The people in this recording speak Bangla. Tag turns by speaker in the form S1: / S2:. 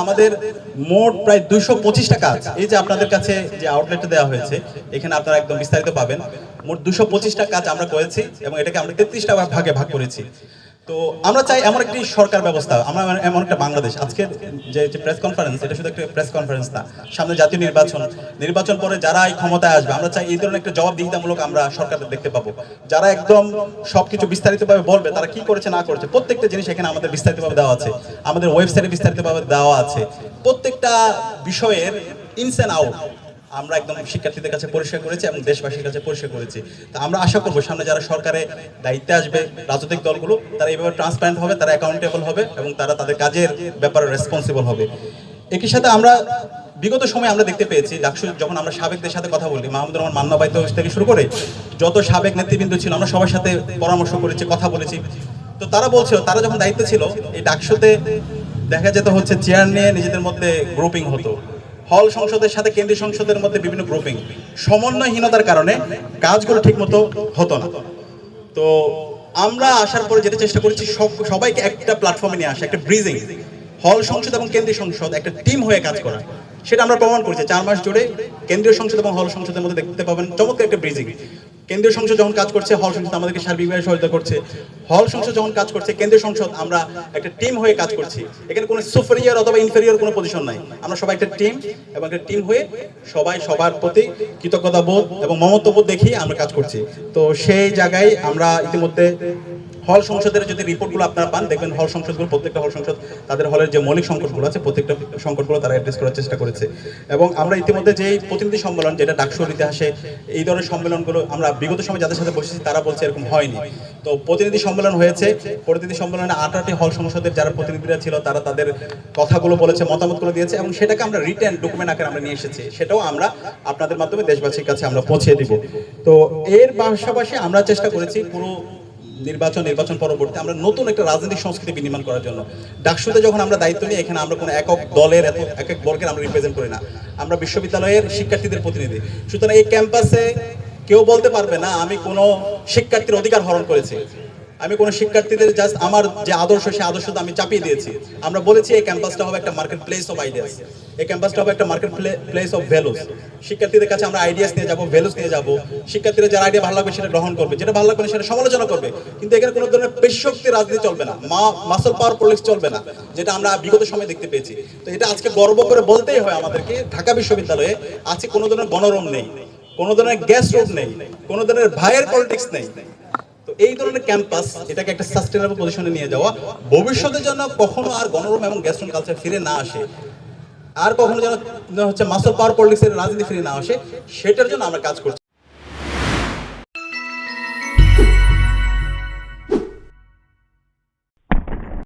S1: আমাদের মোট প্রায় 225টা কাজ, এই যে আপনাদের কাছে যে আউটলেটটা দেওয়া হয়েছে এখানে আপনারা একদম বিস্তারিত পাবেন। মোট 225টা কাজ আমরা করেছি এবং এটাকে আমরা 33টা ভাগে ভাগ করেছি। তো আমরা চাই এমন একটি সরকার ব্যবস্থা, আমরা এমন একটা বাংলাদেশ। আজকের যে প্রেস কনফারেন্স, এটা শুধু একটা প্রেস কনফারেন্স না, সামনে জাতীয় নির্বাচন পরে যারা এই ক্ষমতায় আসবে আমরা চাই এই ধরনের একটা জবাবদিহিতামূলক আমরা সরকার দেখতে পাবো, যারা একদম সবকিছু বিস্তারিতভাবে বলবে তারা কি করেছে না করেছে। প্রত্যেকটা জিনিস এখানে আমাদের বিস্তারিতভাবে দেওয়া আছে, আমাদের ওয়েবসাইটে বিস্তারিতভাবে দেওয়া আছে। প্রত্যেকটা বিষয়ের ইনস অ্যান্ড আউট আমরা একদম শিক্ষার্থীদের কাছে পরিষ্কার করেছি এবং দেশবাসীর কাছে পরিষ্কার করেছি। তো আমরা আশা করবো সামনে যারা সরকারে দায়িত্বে আসবে, রাজনৈতিক দলগুলো, তারা এইভাবে ট্রান্সপারেন্ট হবে, তারা অ্যাকাউন্টেবল হবে এবং তারা তাদের কাজের ব্যাপারে রেসপন্সিবল হবে। একই সাথে আমরা বিগত সময় আমরা দেখতে পেয়েছি ডাকসু যখন আমরা সাবেকদের সাথে কথা বলি, মাহমুদুর রহমান মান্না ভাই থেকে শুরু করে যত সাবেক নেতৃবৃন্দ ছিল আমরা সবার সাথে পরামর্শ করেছি, কথা বলেছি। তো তারা বলছিল তারা যখন দায়িত্বে ছিল এই ডাকসুতে দেখা যেত হচ্ছে চেয়ার নিয়ে নিজেদের মধ্যে গ্রুপিং হতো, হল সংসদের সাথে কেন্দ্রীয় সংসদের মধ্যে বিভিন্ন গ্রুপিং, সমন্বয়হীনতার কারণে কাজগুলো ঠিকমতো হতো না। তো আমরা আসার পরে যেটা চেষ্টা করেছি সবাইকে একটা প্ল্যাটফর্মে নিয়ে আসা, একটা ব্রিজিং, হল সংসদ এবং কেন্দ্রীয় সংসদ একটা টিম হয়ে কাজ করা। সেটা আমরা প্রমাণ করছি 4 মাস জুড়ে কেন্দ্রীয় সংসদ এবং হল সংসদের মধ্যে দেখতে পাবেন চমৎকার একটা ব্রিজিং। কেন্দ্রীয় সংসদ যখন কাজ করছে হল সংসদ আমাদেরকে সার্বিকভাবে সহায়তা করছে, হল সংসদ যখন কাজ করছে কেন্দ্রীয় সংসদ আমরা একটা টিম হয়ে কাজ করছি। এখানে কোনো সুপেরিয়র অথবা ইনফেরিয়র কোনো পজিশন নাই, আমরা সবাই একটা টিম এবং একটা টিম হয়ে সবাই সবার প্রতি কৃতজ্ঞতা বোধ এবং মমত্ববোধ দেখিয়ে আমরা কাজ করছি। তো সেই জায়গায় আমরা ইতিমধ্যে হল সংসদের যদি রিপোর্টগুলো আপনারা পান দেখবেন হল সংসদগুলো, প্রত্যেকটা হল সংসদ তাদের হলের যে মৌলিক সংকটগুলো আছে প্রত্যেকটা সংকটগুলো তারা অ্যাড্রেস করার চেষ্টা করেছে। এবং আমরা ইতিমধ্যে যেই প্রতিনিধি সম্মেলন, যেটা ডাকসুর ইতিহাসে এই ধরনের সম্মেলনগুলো আমরা বিগত সময় যাদের সাথে বসেছি তারা বলছে এরকম হয়নি। তো প্রতিনিধি সম্মেলন হয়েছে, প্রতিনিধি সম্মেলনে 8টি হল সংসদের যারা প্রতিনিধিরা ছিল তারা তাদের কথাগুলো বলেছে, মতামতগুলো দিয়েছে এবং সেটাকে আমরা রিটেন ডকুমেন্ট আকারে আমরা নিয়ে এসেছি, সেটাও আমরা আপনাদের মাধ্যমে দেশবাসীর কাছে আমরা পৌঁছে দিব। তো এর পাশাপাশি আমরা চেষ্টা করেছি পুরো নির্বাচন পরবর্তী আমরা নতুন একটা রাজনৈতিক সংস্কৃতি বিনির্মাণ করার জন্য। ডাকসুতে যখন আমরা দায়িত্ব নিই এখানে আমরা কোনো একক দলের এক বর্গের আমরা রিপ্রেজেন্ট করি না, আমরা বিশ্ববিদ্যালয়ের শিক্ষার্থীদের প্রতিনিধি। সুতরাং এই ক্যাম্পাসে কেউ বলতে পারবে না আমি কোনো শিক্ষার্থীর অধিকার হরণ করেছি, আমি কোনো শিক্ষার্থীদের জাস্ট আমার যে আদর্শ সেই আদর্শটা আমি চাপিয়ে দিয়েছি। আমরা বলেছি এই ক্যাম্পাসটা হবে একটা মার্কেট প্লেস অফ আইডিয়াস, এই ক্যাম্পাসটা হবে একটা মার্কেট প্লেস অফ ভ্যালুস। শিক্ষার্থীদের কাছে আমরা আইডিয়াস নিয়ে যাবো, ভ্যালুস নিয়ে যাবো, শিক্ষার্থীরা যারা আইডিয়া ভালো লাগবে সেটা গ্রহণ করবে, যেটা ভালো লাগবে সেটা সমালোচনা করবে। কিন্তু এখানে কোনো ধরনের পেশশক্তি রাজনীতি চলবে না, মাসল পাওয়ার পলিটিক্স চলবে না, যেটা আমরা বিগত সময় দেখতে পেয়েছি। তো এটা আজকে গর্ব করে বলতেই হয় আমাদেরকে, ঢাকা বিশ্ববিদ্যালয়ে আজকে কোনো ধরনের গণরম নেই, কোনো ধরনের গ্যাস রোড নেই, কোনো ধরনের ভাইয়ের পলিটিক্স নেই। তো এই ধরনের ক্যাম্পাস এটাকে একটা সাস্টেনেবল পজিশনে নিয়ে যাওয়া, ভবিষ্যতের জন্য কখনো আর গণরম এবং গ্যাস্ট্রন কালচার ফিরে না আসে, আর কখনো যেন হচ্ছে মাসল পাওয়ার পলিটিক্সের রাজনীতি ফিরে না আসে, সেটার জন্য আমরা কাজ করছি।